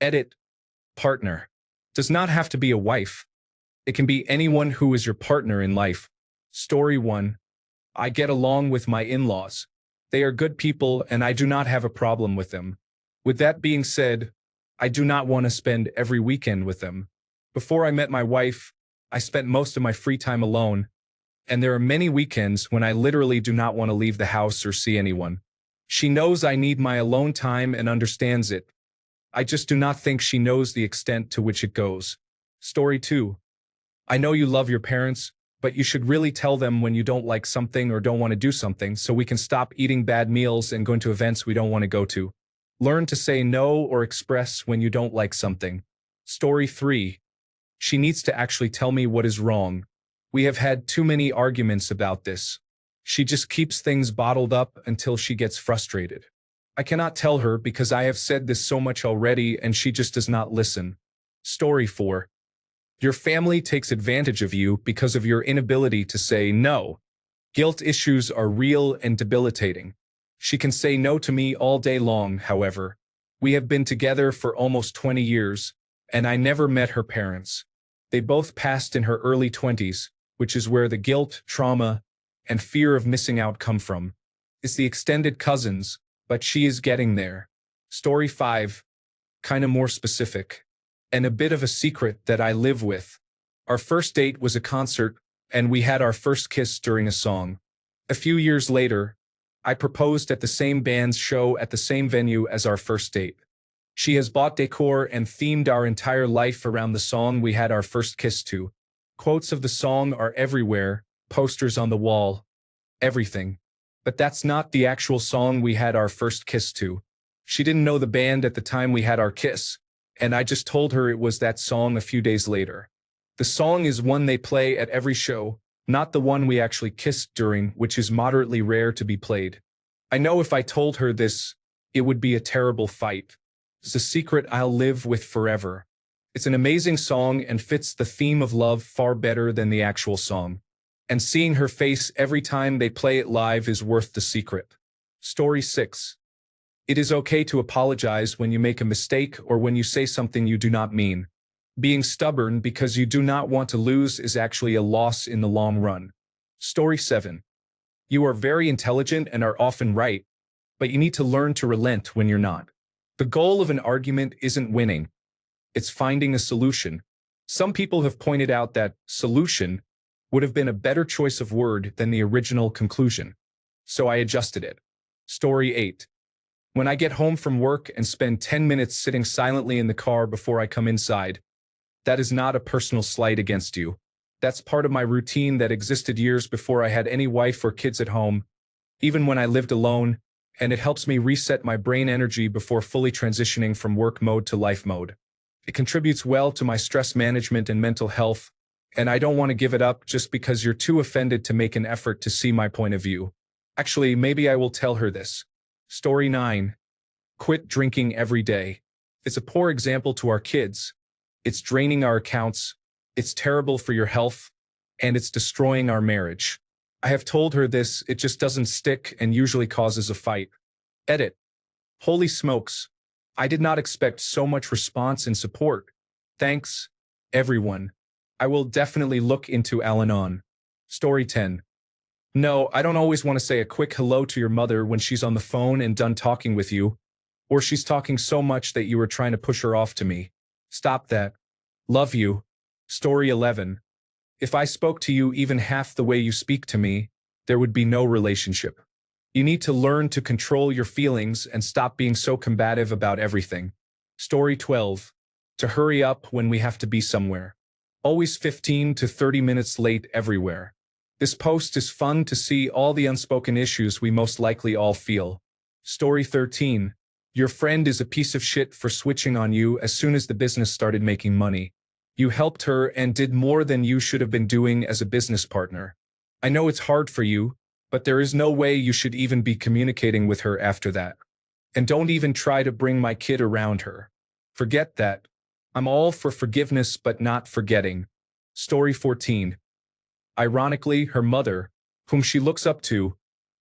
Edit. Partner. Does not have to be a wife. It can be anyone who is your partner in life. Story 1. I get along with my in-laws. They are good people and I do not have a problem with them. With that being said, I do not want to spend every weekend with them. Before I met my wife, I spent most of my free time alone, and there are many weekends when I literally do not want to leave the house or see anyone. She knows I need my alone time and understands it. I just do not think she knows the extent to which it goes. Story 2. I know you love your parents, but you should really tell them when you don't like something or don't want to do something so we can stop eating bad meals and going to events we don't want to go to. Learn to say no or express when you don't like something. Story 3. She needs to actually tell me what is wrong. We have had too many arguments about this. She just keeps things bottled up until she gets frustrated. I cannot tell her because I have said this so much already and she just does not listen. Story 4. Your family takes advantage of you because of your inability to say no. Guilt issues are real and debilitating. She can say no to me all day long, however. We have been together for almost 20 years, and I never met her parents. They both passed in her early 20s, which is where the guilt, trauma, and fear of missing out come from. It's the extended cousins, but she is getting there. Story 5. Kinda more specific. And a bit of a secret that I live with. Our first date was a concert, and we had our first kiss during a song. A few years later, I proposed at the same band's show at the same venue as our first date. She has bought decor and themed our entire life around the song we had our first kiss to. Quotes of the song are everywhere, posters on the wall, everything. But that's not the actual song we had our first kiss to. She didn't know the band at the time we had our kiss, and I just told her it was that song a few days later. The song is one they play at every show, not the one we actually kissed during, which is moderately rare to be played. I know if I told her this, it would be a terrible fight. It's a secret I'll live with forever. It's an amazing song and fits the theme of love far better than the actual song. And seeing her face every time they play it live is worth the secret. Story 6. It is okay to apologize when you make a mistake or when you say something you do not mean. Being stubborn because you do not want to lose is actually a loss in the long run. Story 7. You are very intelligent and are often right, but you need to learn to relent when you're not. The goal of an argument isn't winning. It's finding a solution. Some people have pointed out that solution would have been a better choice of word than the original conclusion. So I adjusted it. Story 8. When I get home from work and spend 10 minutes sitting silently in the car before I come inside, that is not a personal slight against you. That's part of my routine that existed years before I had any wife or kids at home, even when I lived alone, and it helps me reset my brain energy before fully transitioning from work mode to life mode. It contributes well to my stress management and mental health, and I don't want to give it up just because you're too offended to make an effort to see my point of view. Actually, maybe I will tell her this. Story 9. Quit drinking every day. It's a poor example to our kids. It's draining our accounts. It's terrible for your health. And it's destroying our marriage. I have told her this, it just doesn't stick and usually causes a fight. Edit. Holy smokes. I did not expect so much response and support. Thanks, everyone. I will definitely look into Al-Anon. Story 10. No, I don't always want to say a quick hello to your mother when she's on the phone and done talking with you, or she's talking so much that you are trying to push her off to me. Stop that. Love you. Story 11. If I spoke to you even half the way you speak to me, there would be no relationship. You need to learn to control your feelings and stop being so combative about everything. Story 12. To hurry up when we have to be somewhere. Always 15 to 30 minutes late everywhere. This post is fun to see all the unspoken issues we most likely all feel. Story 13. Your friend is a piece of shit for switching on you as soon as the business started making money. You helped her and did more than you should have been doing as a business partner. I know it's hard for you, but there is no way you should even be communicating with her after that. And don't even try to bring my kid around her. Forget that. I'm all for forgiveness but not forgetting. Story 14. Ironically, her mother, whom she looks up to,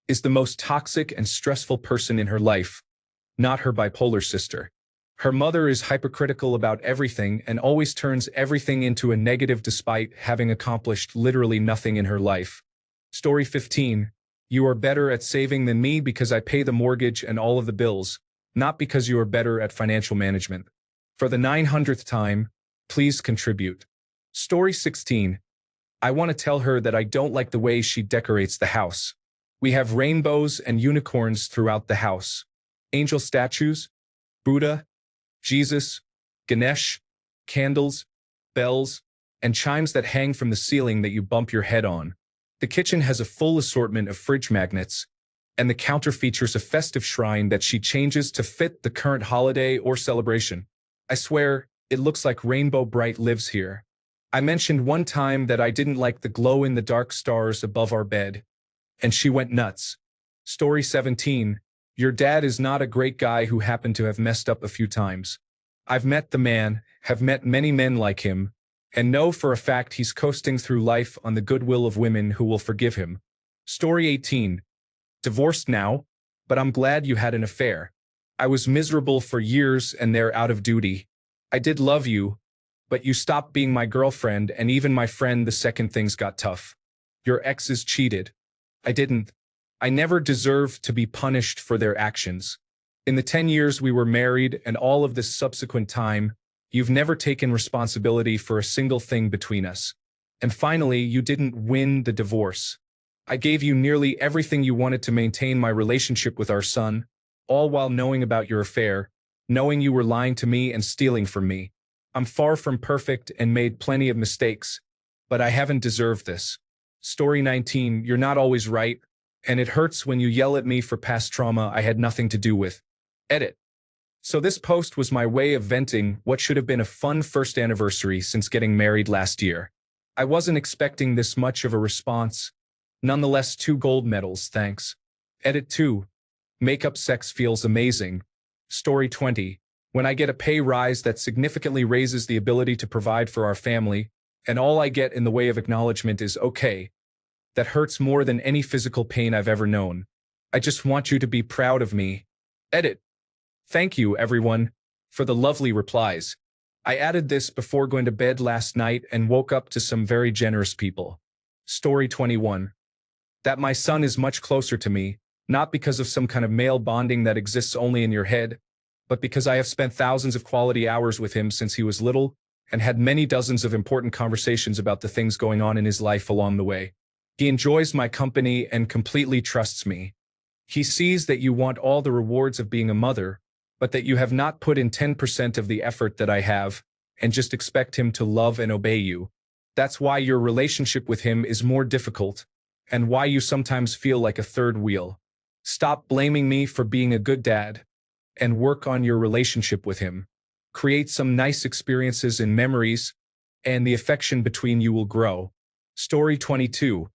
is the most toxic and stressful person in her life, not her bipolar sister. Her mother is hypercritical about everything and always turns everything into a negative despite having accomplished literally nothing in her life. Story 15. You are better at saving than me because I pay the mortgage and all of the bills, not because you are better at financial management. For the 900th time, please contribute. Story 16. I want to tell her that I don't like the way she decorates the house. We have rainbows and unicorns throughout the house. Angel statues, Buddha, Jesus, Ganesh, candles, bells, and chimes that hang from the ceiling that you bump your head on. The kitchen has a full assortment of fridge magnets, and the counter features a festive shrine that she changes to fit the current holiday or celebration. I swear, it looks like Rainbow Bright lives here. I mentioned one time that I didn't like the glow-in-the-dark stars above our bed, and she went nuts. Story 17. Your dad is not a great guy who happened to have messed up a few times. I've met the man, have met many men like him, and know for a fact he's coasting through life on the goodwill of women who will forgive him. Story 18. Divorced now, but I'm glad you had an affair. I was miserable for years and they're out of duty. I did love you, but you stopped being my girlfriend and even my friend the second things got tough. Your exes cheated. I didn't. I never deserved to be punished for their actions. In the 10 years we were married and all of this subsequent time, you've never taken responsibility for a single thing between us. And finally, you didn't win the divorce. I gave you nearly everything you wanted to maintain my relationship with our son, all while knowing about your affair, knowing you were lying to me and stealing from me. I'm far from perfect and made plenty of mistakes, but I haven't deserved this. Story 19. You're not always right, and it hurts when you yell at me for past trauma I had nothing to do with. Edit. So this post was my way of venting what should have been a fun first anniversary since getting married last year. I wasn't expecting this much of a response. Nonetheless, 2 gold medals, thanks. Edit 2. Makeup sex feels amazing. Story 20. When I get a pay rise that significantly raises the ability to provide for our family, and all I get in the way of acknowledgement is okay, that hurts more than any physical pain I've ever known. I just want you to be proud of me. Edit. Thank you, everyone, for the lovely replies. I added this before going to bed last night and woke up to some very generous people. Story 21. That my son is much closer to me, not because of some kind of male bonding that exists only in your head, but because I have spent thousands of quality hours with him since he was little and had many dozens of important conversations about the things going on in his life along the way. He enjoys my company and completely trusts me. He sees that you want all the rewards of being a mother, but that you have not put in 10% of the effort that I have, and just expect him to love and obey you. That's why your relationship with him is more difficult, and why you sometimes feel like a third wheel. Stop blaming me for being a good dad, and work on your relationship with him. Create some nice experiences and memories, and the affection between you will grow. Story 22.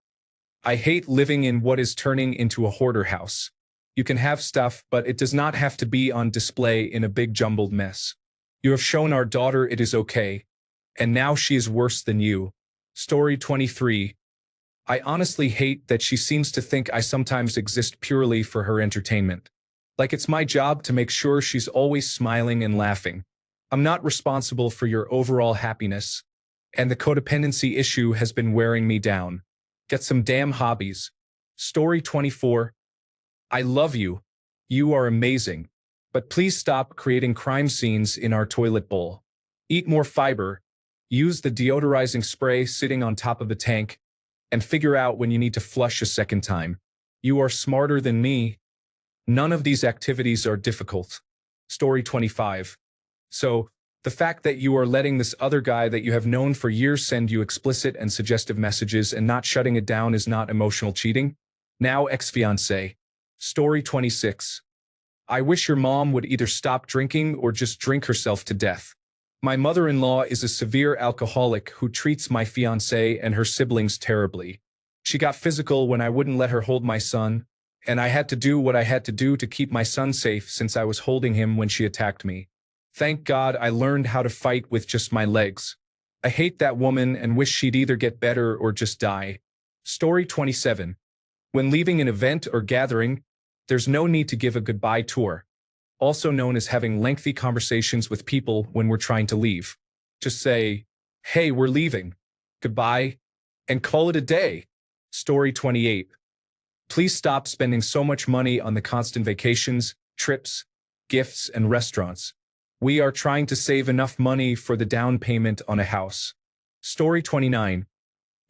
I hate living in what is turning into a hoarder house. You can have stuff, but it does not have to be on display in a big jumbled mess. You have shown our daughter it is okay, and now she is worse than you. Story 23. I honestly hate that she seems to think I sometimes exist purely for her entertainment. Like it's my job to make sure she's always smiling and laughing. I'm not responsible for your overall happiness, and the codependency issue has been wearing me down. Get some damn hobbies. Story 24. I love you. You are amazing. But please stop creating crime scenes in our toilet bowl. Eat more fiber. Use the deodorizing spray sitting on top of the tank, and figure out when you need to flush a second time. You are smarter than me. None of these activities are difficult. Story 25. So, the fact that you are letting this other guy that you have known for years send you explicit and suggestive messages and not shutting it down is not emotional cheating? Now ex-fiancé. Story 26. I wish your mom would either stop drinking or just drink herself to death. My mother-in-law is a severe alcoholic who treats my fiancé and her siblings terribly. She got physical when I wouldn't let her hold my son, and I had to do what I had to do to keep my son safe since I was holding him when she attacked me. Thank God I learned how to fight with just my legs. I hate that woman and wish she'd either get better or just die. Story 27. When leaving an event or gathering, there's no need to give a goodbye tour. also known as having lengthy conversations with people when we're trying to leave. Just say, hey, we're leaving. Goodbye. And call it a day. Story 28. Please stop spending so much money on the constant vacations, trips, gifts, and restaurants. We are trying to save enough money for the down payment on a house. Story 29.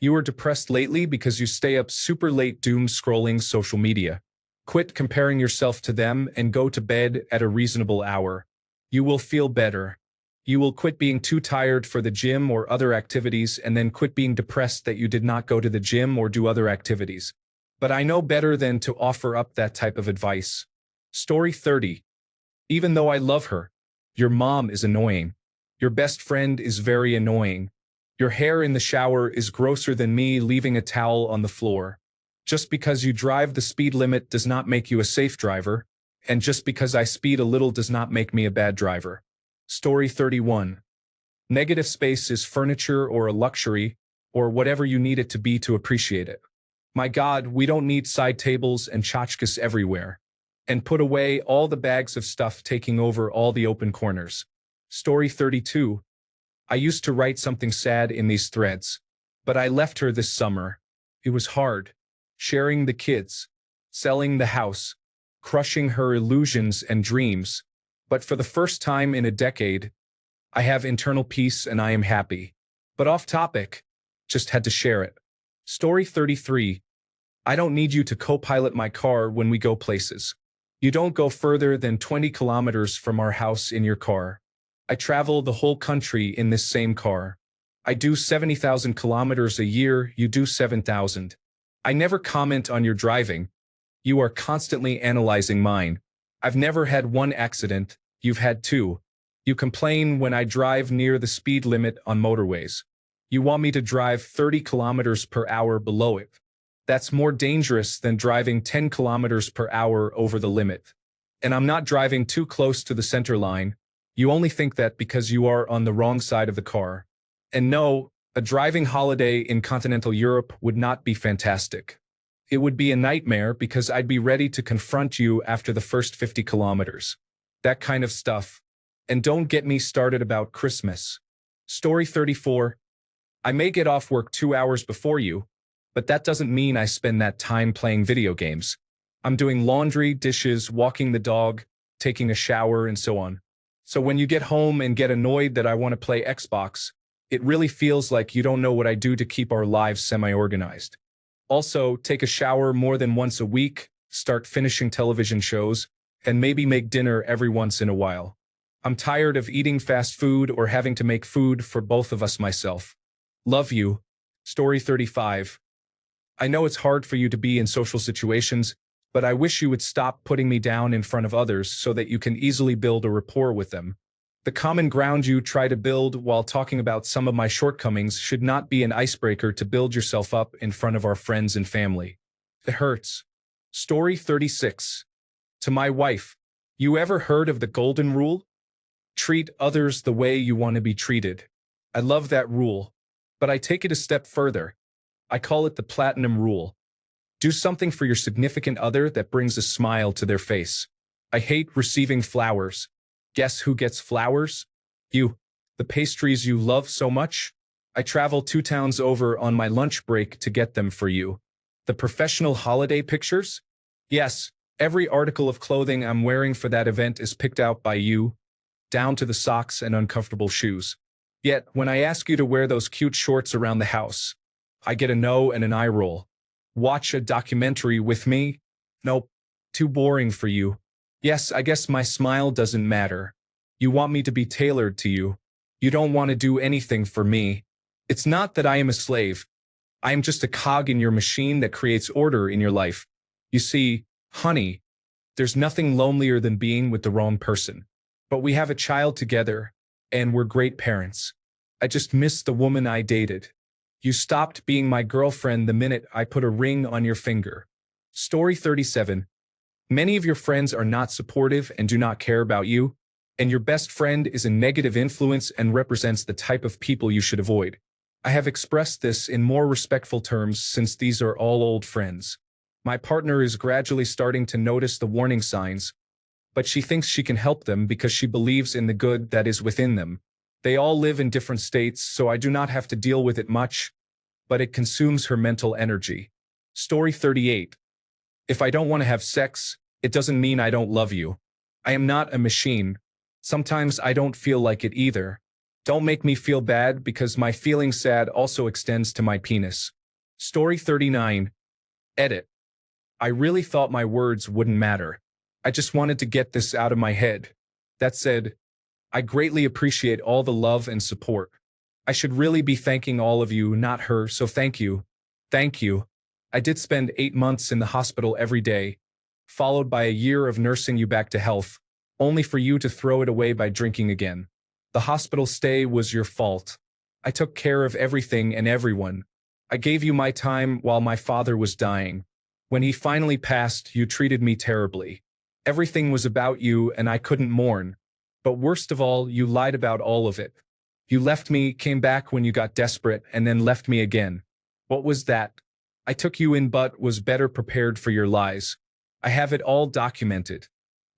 You are depressed lately because you stay up super late doom scrolling social media. Quit comparing yourself to them and go to bed at a reasonable hour. You will feel better. You will quit being too tired for the gym or other activities and then quit being depressed that you did not go to the gym or do other activities. But I know better than to offer up that type of advice. Story 30. Even though I love her, your mom is annoying. Your best friend is very annoying. Your hair in the shower is grosser than me leaving a towel on the floor. Just because you drive the speed limit does not make you a safe driver, and just because I speed a little does not make me a bad driver. Story 31. Negative space is furniture or a luxury, or whatever you need it to be to appreciate it. My God, we don't need side tables and tchotchkes everywhere. And put away all the bags of stuff taking over all the open corners. Story 32. I used to write something sad in these threads, but I left her this summer. It was hard. Sharing the kids, selling the house, crushing her illusions and dreams. But for the first time in a decade, I have internal peace and I am happy. But off topic, just had to share it. Story 33. I don't need you to co-pilot my car when we go places. You don't go further than 20 kilometers from our house in your car. I travel the whole country in this same car. I do 70,000 kilometers a year, you do 7,000. I never comment on your driving. You are constantly analyzing mine. I've never had one accident, you've had two. You complain when I drive near the speed limit on motorways. You want me to drive 30 kilometers per hour below it. That's more dangerous than driving 10 kilometers per hour over the limit. And I'm not driving too close to the center line. You only think that because you are on the wrong side of the car. And no, a driving holiday in continental Europe would not be fantastic. It would be a nightmare because I'd be ready to confront you after the first 50 kilometers. That kind of stuff. And don't get me started about Christmas. Story 34. I may get off work 2 hours before you, but that doesn't mean I spend that time playing video games. I'm doing laundry, dishes, walking the dog, taking a shower, and so on. So when you get home and get annoyed that I want to play Xbox, it really feels like you don't know what I do to keep our lives semi-organized. Also, take a shower more than once a week, start finishing television shows, and maybe make dinner every once in a while. I'm tired of eating fast food or having to make food for both of us myself. Love you. Story 35. I know it's hard for you to be in social situations, but I wish you would stop putting me down in front of others so that you can easily build a rapport with them. The common ground you try to build while talking about some of my shortcomings should not be an icebreaker to build yourself up in front of our friends and family. It hurts. Story 36. To my wife, you ever heard of the golden rule? Treat others the way you want to be treated. I love that rule, but I take it a step further. I call it the platinum rule. Do something for your significant other that brings a smile to their face. I hate receiving flowers. Guess who gets flowers? You. The pastries you love so much? I travel 2 towns over on my lunch break to get them for you. The professional holiday pictures? Yes, every article of clothing I'm wearing for that event is picked out by you, down to the socks and uncomfortable shoes. Yet, when I ask you to wear those cute shorts around the house, I get a no and an eye roll. Watch a documentary with me? Nope, too boring for you. Yes, I guess my smile doesn't matter. You want me to be tailored to you. You don't want to do anything for me. It's not that I am a slave. I am just a cog in your machine that creates order in your life. You see, honey, there's nothing lonelier than being with the wrong person. But we have a child together, and we're great parents. I just miss the woman I dated. You stopped being my girlfriend the minute I put a ring on your finger. Story 37. Many of your friends are not supportive and do not care about you, and your best friend is a negative influence and represents the type of people you should avoid. I have expressed this in more respectful terms since these are all old friends. My partner is gradually starting to notice the warning signs, but she thinks she can help them because she believes in the good that is within them. They all live in different states, so I do not have to deal with it much, but it consumes her mental energy. Story 38. If I don't want to have sex, it doesn't mean I don't love you. I am not a machine. Sometimes I don't feel like it either. Don't make me feel bad because my feeling sad also extends to my penis. Story 39. Edit. I really thought my words wouldn't matter. I just wanted to get this out of my head. That said, I greatly appreciate all the love and support. I should really be thanking all of you, not her, so thank you. Thank you. I did spend 8 months in the hospital every day, followed by a year of nursing you back to health, only for you to throw it away by drinking again. The hospital stay was your fault. I took care of everything and everyone. I gave you my time while my father was dying. When he finally passed, you treated me terribly. Everything was about you and I couldn't mourn. But worst of all, you lied about all of it. You left me, came back when you got desperate, and then left me again. What was that? I took you in but was better prepared for your lies. I have it all documented.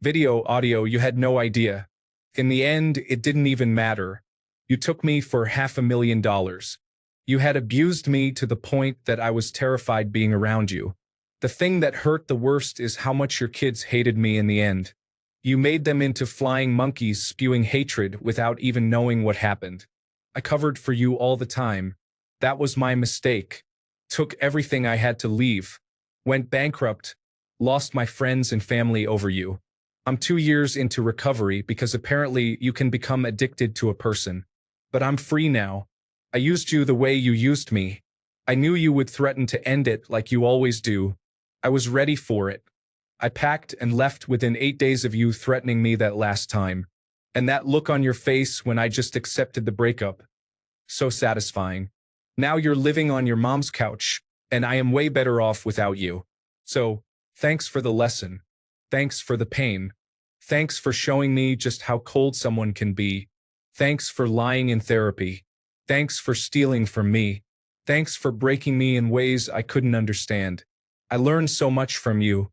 Video, audio, you had no idea. In the end, it didn't even matter. You took me for $500,000. You had abused me to the point that I was terrified being around you. The thing that hurt the worst is how much your kids hated me in the end. You made them into flying monkeys spewing hatred without even knowing what happened. I covered for you all the time. That was my mistake. Took everything I had to leave. Went bankrupt. Lost my friends and family over you. I'm 2 years into recovery because apparently you can become addicted to a person. But I'm free now. I used you the way you used me. I knew you would threaten to end it like you always do. I was ready for it. I packed and left within 8 days of you threatening me that last time. And that look on your face when I just accepted the breakup. So satisfying. Now you're living on your mom's couch, and I am way better off without you. So, thanks for the lesson. Thanks for the pain. Thanks for showing me just how cold someone can be. Thanks for lying in therapy. Thanks for stealing from me. Thanks for breaking me in ways I couldn't understand. I learned so much from you.